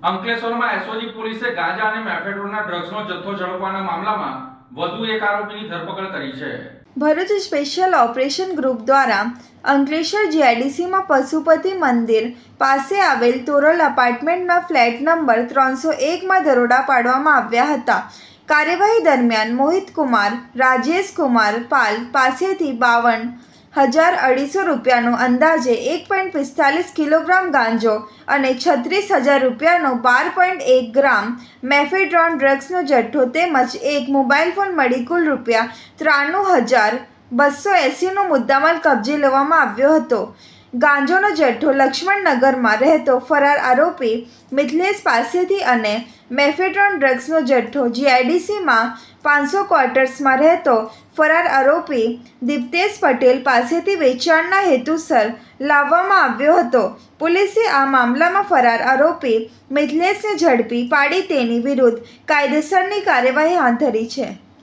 અંકલેશ્વરમાં એસઓજી પોલીસે ગાંજા અને મેફેડ્રોનના ડ્રગ્સનો જથ્થો ઝડપવાના મામલામાં વધુ એક આરોપીની ધરપકડ કરી છે। ભરૂચ સ્પેશિયલ ઓપરેશન ગ્રુપ દ્વારા અંકલેશ્વર જીઆઈડીસીમાં પશુપતિ મંદિર પાસે આવેલ તોરલ એપાર્ટમેન્ટમાં ફ્લેટ નંબર 301માં દરોડા પાડવામાં આવ્યા હતા। કાર્યવાહી દરમિયાન મોહિત કુમાર રાજેશ કુમાર પાલ પાસેથી 52,200 રૂપિયાનો અંદાજે 1.45 કિલોગ્રામ ગાંજો અને 36,000 રૂપિયાનો 12.1 ગ્રામ મેફેડ્રોન ડ્રગ્સનો જથ્થો તેમજ એક મોબાઈલ ફોન મળી કુલ રૂપિયા 93,280નો મુદ્દામાલ કબજે લેવામાં આવ્યો હતો। ગાંજોનો જથ્થો લક્ષ્મણનગરમાં રહેતો ફરાર આરોપી મિથલેશ પાસેથી અને મેફેડ્રોન ડ્રગ્સનો જથ્થો જીઆઈડીસીમાં 500 ક્વાર્ટર્સમાં રહેતો ફરાર આરોપી દીપ્તેશ પટેલ પાસેથી વેચાણના હેતુસર લાવવામાં આવ્યો હતો। પોલીસે આ મામલામાં ફરાર આરોપી મિથલેશને ઝડપી પાડી તેની વિરુદ્ધ કાયદેસરની કાર્યવાહી હાથ ધરી છે।